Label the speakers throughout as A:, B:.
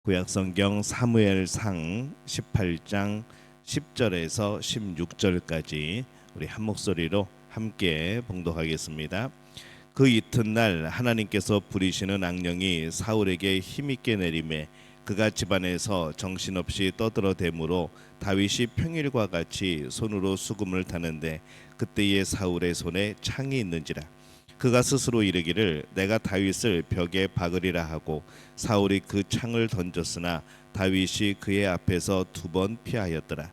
A: 구약성경 사무엘상 18장 10절에서 16절까지 우리 한 목소리로 함께 봉독하겠습니다. 그 이튿날 하나님께서 부리시는 악령이 사울에게 힘있게 내림에 그가 집안에서 정신없이 떠들어대므로 다윗이 평일과 같이 손으로 수금을 타는데 그때에 사울의 손에 창이 있는지라. 그가 스스로 이르기를 내가 다윗을 벽에 박으리라 하고 사울이 그 창을 던졌으나 다윗이 그의 앞에서 2번 피하였더라.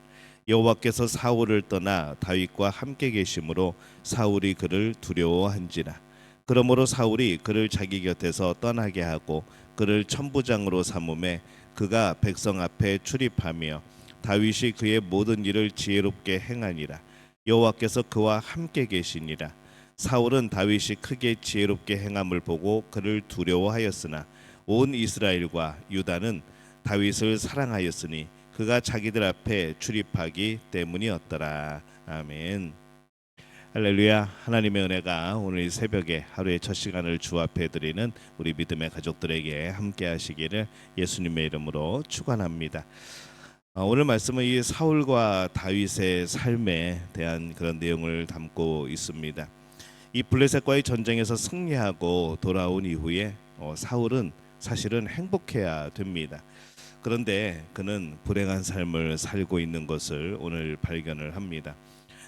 A: 여호와께서 사울을 떠나 다윗과 함께 계심으로 사울이 그를 두려워한지라. 그러므로 사울이 그를 자기 곁에서 떠나게 하고 그를 천부장으로 삼음에 그가 백성 앞에 출입하며 다윗이 그의 모든 일을 지혜롭게 행하니라. 여호와께서 그와 함께 계시니라. 사울은 다윗이 크게 지혜롭게 행함을 보고 그를 두려워하였으나 온 이스라엘과 유다는 다윗을 사랑하였으니 그가 자기들 앞에 출입하기 때문이었더라. 아멘. 할렐루야. 하나님의 은혜가 오늘 새벽에 하루의 첫 시간을 주 앞에 드리는 우리 믿음의 가족들에게 함께 하시기를 예수님의 이름으로 축원합니다. 오늘 말씀은 이 사울과 다윗의 삶에 대한 그런 내용을 담고 있습니다. 이 블레셋과의 전쟁에서 승리하고 돌아온 이후에 사울은 사실은 행복해야 됩니다. 그런데 그는 불행한 삶을 살고 있는 것을 오늘 발견을 합니다.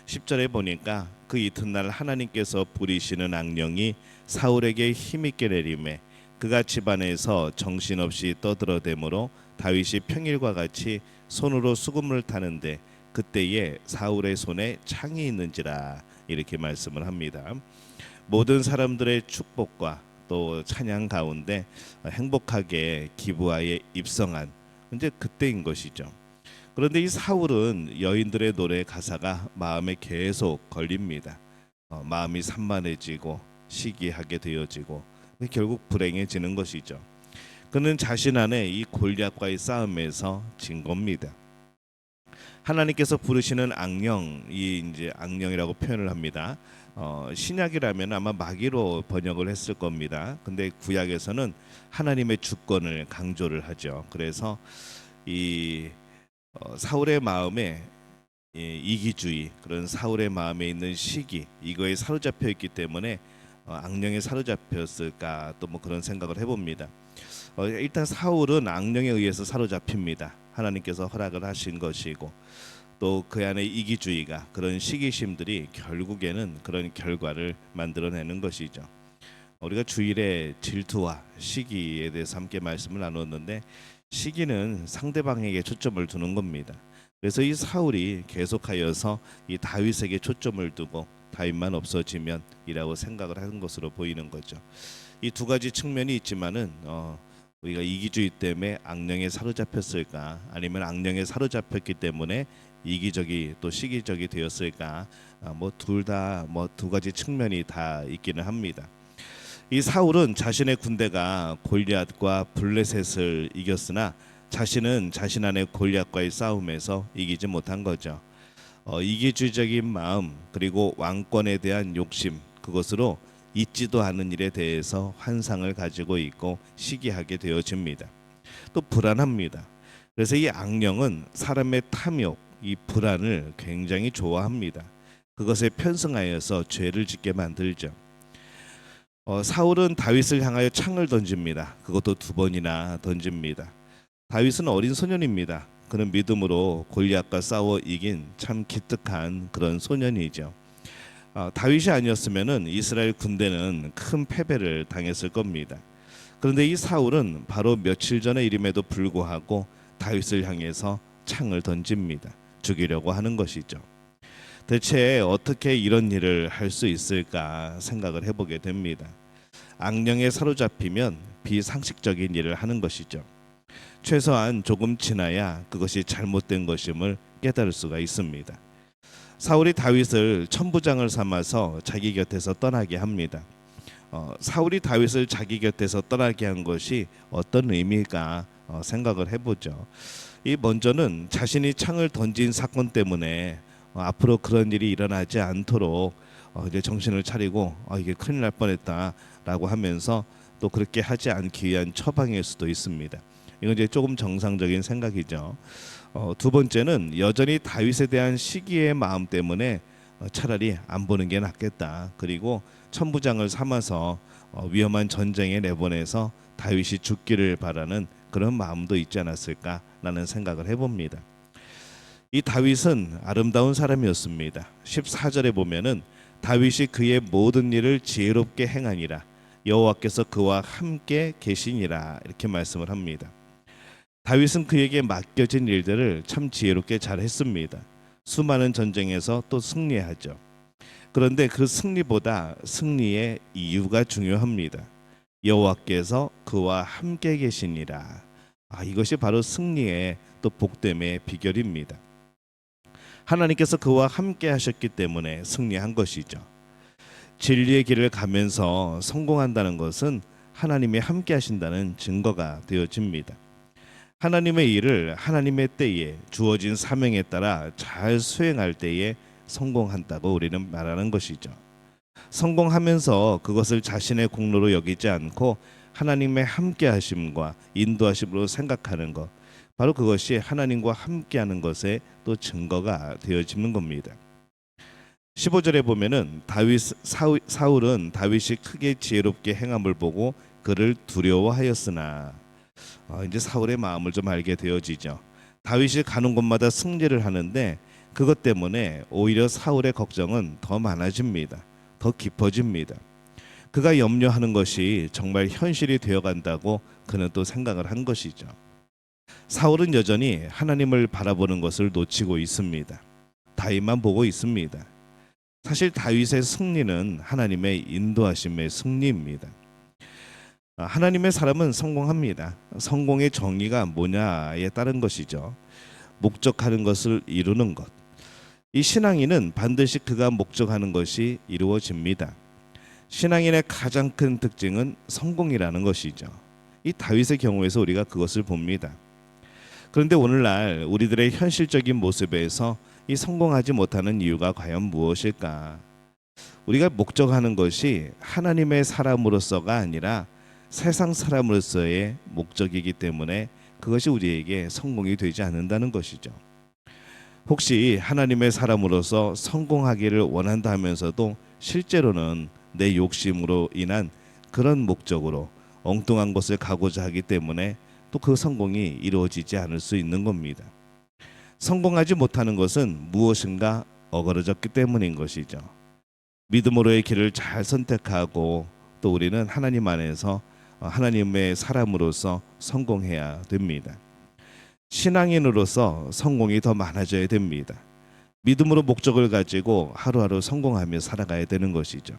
A: 10절에 보니까 그 이튿날 하나님께서 부리시는 악령이 사울에게 힘있게 내림에 그가 집안에서 정신없이 떠들어대므로 다윗이 평일과 같이 손으로 수금을 타는데 그때에 사울의 손에 창이 있는지라. 이렇게 말씀을 합니다. 모든 사람들의 축복과 또 찬양 가운데 행복하게 기브아에 입성한 이제 그때인 것이죠. 그런데 이 사울은 여인들의 노래 가사가 마음에 계속 걸립니다. 마음이 산만해지고 시기하게 되어지고 결국 불행해지는 것이죠. 그는 자신 안에 이 골리앗과의 싸움에서 진 겁니다. 하나님께서 부르시는 악령이 이제 악령이라고 표현을 합니다. 신약이라면 아마 마귀로 번역을 했을 겁니다. 근데 구약에서는 하나님의 주권을 강조를 하죠. 그래서 이 사울의 마음에 이기주의, 그런 사울의 마음에 있는 시기, 이거에 사로잡혀 있기 때문에 악령에 사로잡혔을까 또 뭐 그런 생각을 해봅니다. 일단 사울은 악령에 의해서 사로잡힙니다. 하나님께서 허락을 하신 것이고 또 그 안에 이기주의가 그런 시기심들이 결국에는 그런 결과를 만들어내는 것이죠. 우리가 주일에 질투와 시기에 대해서 함께 말씀을 나눴는데 시기는 상대방에게 초점을 두는 겁니다. 그래서 이 사울이 계속하여서 이 다윗에게 초점을 두고 다윗만 없어지면 이라고 생각을 하는 것으로 보이는 거죠. 이 두 가지 측면이 있지만은 우리가 이기주의 때문에 악령에 사로잡혔을까 아니면 악령에 사로잡혔기 때문에 이기적이 또 시기적이 되었을까 뭐 둘 다 뭐 두 가지 측면이 다 있기는 합니다. 이 사울은 자신의 군대가 골리앗과 블레셋을 이겼으나 자신은 자신 안의 골리앗과의 싸움에서 이기지 못한 거죠. 이기주의적인 마음 그리고 왕권에 대한 욕심 그것으로 있지도 않은 일에 대해서 환상을 가지고 있고 시기하게 되어집니다. 또 불안합니다. 그래서 이 악령은 사람의 탐욕, 이 불안을 굉장히 좋아합니다. 그것에 편승하여서 죄를 짓게 만들죠. 사울은 다윗을 향하여 창을 던집니다. 그것도 2번이나 던집니다. 다윗은 어린 소년입니다. 그는 믿음으로 골리앗과 싸워 이긴 참 기특한 그런 소년이죠. 다윗이 아니었으면은 이스라엘 군대는 큰 패배를 당했을 겁니다. 그런데 이 사울은 바로 며칠 전의 일임에도 불구하고 다윗을 향해서 창을 던집니다. 죽이려고 하는 것이죠. 대체 어떻게 이런 일을 할 수 있을까 생각을 해보게 됩니다. 악령에 사로잡히면 비상식적인 일을 하는 것이죠. 최소한 조금 지나야 그것이 잘못된 것임을 깨달을 수가 있습니다. 사울이 다윗을 천부장을 삼아서 자기 곁에서 떠나게 합니다. 사울이 다윗을 자기 곁에서 떠나게 한 것이 어떤 의미일까 생각을 해보죠. 이 먼저는 자신이 창을 던진 사건 때문에 앞으로 그런 일이 일어나지 않도록 이제 정신을 차리고 이게 큰일 날 뻔했다라고 하면서 또 그렇게 하지 않기 위한 처방일 수도 있습니다. 이건 이제 조금 정상적인 생각이죠. 두 번째는 여전히 다윗에 대한 시기의 마음 때문에 차라리 안 보는 게 낫겠다. 그리고 천부장을 삼아서 위험한 전쟁에 내보내서 다윗이 죽기를 바라는 그런 마음도 있지 않았을까라는 생각을 해봅니다. 이 다윗은 아름다운 사람이었습니다. 14절에 보면은 다윗이 그의 모든 일을 지혜롭게 행하니라 여호와께서 그와 함께 계시니라 이렇게 말씀을 합니다. 다윗은 그에게 맡겨진 일들을 참 지혜롭게 잘 했습니다. 수많은 전쟁에서 또 승리하죠. 그런데 그 승리보다 승리의 이유가 중요합니다. 여호와께서 그와 함께 계시니라. 이것이 바로 승리의 또 복됨의 비결입니다. 하나님께서 그와 함께 하셨기 때문에 승리한 것이죠. 진리의 길을 가면서 성공한다는 것은 하나님이 함께 하신다는 증거가 되어집니다. 하나님의 일을 하나님의 때에 주어진 사명에 따라 잘 수행할 때에 성공한다고 우리는 말하는 것이죠. 성공하면서 그것을 자신의 공로로 여기지 않고 하나님의 함께 하심과 인도하심으로 생각하는 것, 바로 그것이 하나님과 함께하는 것의 또 증거가 되어지는 겁니다. 15절에 보면은 사울은 다윗이 크게 지혜롭게 행함을 보고 그를 두려워하였으나, 이제 사울의 마음을 좀 알게 되어지죠. 다윗이 가는 곳마다 승리를 하는데 그것 때문에 오히려 사울의 걱정은 더 많아집니다. 더 깊어집니다. 그가 염려하는 것이 정말 현실이 되어간다고 그는 또 생각을 한 것이죠. 사울은 여전히 하나님을 바라보는 것을 놓치고 있습니다. 다윗만 보고 있습니다. 사실 다윗의 승리는 하나님의 인도하심의 승리입니다. 하나님의 사람은 성공합니다. 성공의 정의가 뭐냐에 따른 것이죠. 목적하는 것을 이루는 것. 이 신앙인은 반드시 그가 목적하는 것이 이루어집니다. 신앙인의 가장 큰 특징은 성공이라는 것이죠. 이 다윗의 경우에서 우리가 그것을 봅니다. 그런데 오늘날 우리들의 현실적인 모습에서 이 성공하지 못하는 이유가 과연 무엇일까? 우리가 목적하는 것이 하나님의 사람으로서가 아니라 세상 사람으로서의 목적이기 때문에 그것이 우리에게 성공이 되지 않는다는 것이죠. 혹시 하나님의 사람으로서 성공하기를 원한다 하면서도 실제로는 내 욕심으로 인한 그런 목적으로 엉뚱한 것을 가고자 하기 때문에 또 그 성공이 이루어지지 않을 수 있는 겁니다. 성공하지 못하는 것은 무엇인가 어그러졌기 때문인 것이죠. 믿음으로의 길을 잘 선택하고 또 우리는 하나님 안에서 하나님의 사람으로서 성공해야 됩니다. 신앙인으로서 성공이 더 많아져야 됩니다. 믿음으로 목적을 가지고 하루하루 성공하며 살아가야 되는 것이죠.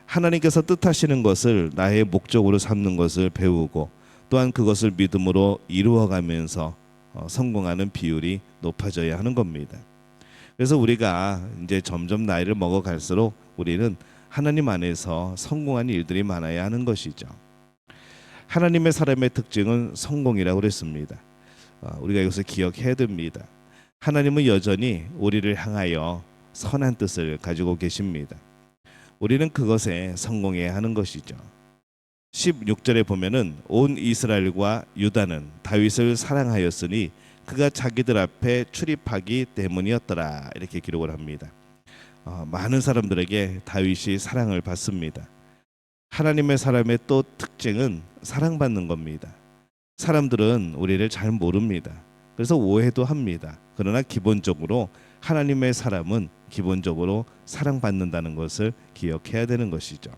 A: 하나님께서 뜻하시는 것을 나의 목적으로 삼는 것을 배우고 또한 그것을 믿음으로 이루어가면서 성공하는 비율이 높아져야 하는 겁니다. 그래서 우리가 이제 점점 나이를 먹어갈수록 우리는 하나님 안에서 성공한 일들이 많아야 하는 것이죠. 하나님의 사람의 특징은 성공이라고 그랬습니다. 우리가 이것을 기억해야 됩니다. 하나님은 여전히 우리를 향하여 선한 뜻을 가지고 계십니다. 우리는 그것에 성공해야 하는 것이죠. 16절에 보면은 온 이스라엘과 유다는 다윗을 사랑하였으니 그가 자기들 앞에 출입하기 때문이었더라 이렇게 기록을 합니다. 많은 사람들에게 다윗이 사랑을 받습니다. 하나님의 사람의 또 특징은 사랑받는 겁니다. 사람들은 우리를 잘 모릅니다. 그래서 오해도 합니다. 그러나 기본적으로 하나님의 사람은 기본적으로 사랑받는다는 것을 기억해야 되는 것이죠.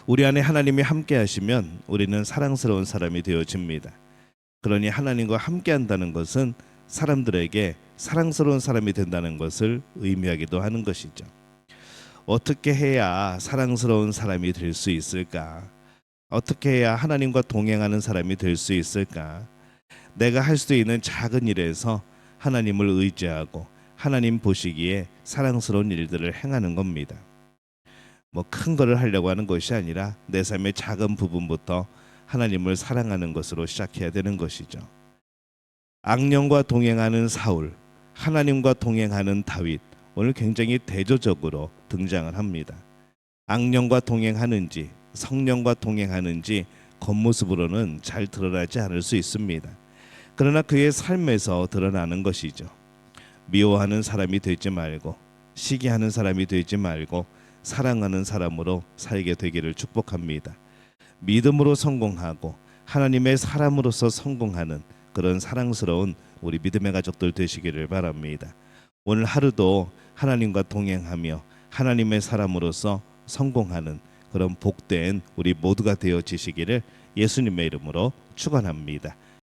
A: 우리 안에 하나님이 함께 하시면 우리는 사랑스러운 사람이 되어집니다. 그러니 하나님과 함께 한다는 것은 사람들에게 사랑스러운 사람이 된다는 것을 의미하기도 하는 것이죠. 어떻게 해야 사랑스러운 사람이 될 수 있을까? 어떻게 해야 하나님과 동행하는 사람이 될 수 있을까? 내가 할 수 있는 작은 일에서 하나님을 의지하고 하나님 보시기에 사랑스러운 일들을 행하는 겁니다. 큰 거를 하려고 하는 것이 아니라 내 삶의 작은 부분부터 하나님을 사랑하는 것으로 시작해야 되는 것이죠. 악령과 동행하는 사울, 하나님과 동행하는 다윗, 오늘 굉장히 대조적으로 등장을 합니다. 악령과 동행하는지 성령과 동행하는지 겉모습으로는 잘 드러나지 않을 수 있습니다. 그러나 그의 삶에서 드러나는 것이죠. 미워하는 사람이 되지 말고 시기하는 사람이 되지 말고 사랑하는 사람으로 살게 되기를 축복합니다. 믿음으로 성공하고 하나님의 사람으로서 성공하는 그런 사랑스러운 우리 믿음의 가족들 되시기를 바랍니다. 오늘 하루도 하나님과 동행하며 하나님의 사람으로서 성공하는 그런 복된 우리 모두가 되어지시기를 예수님의 이름으로 축원합니다.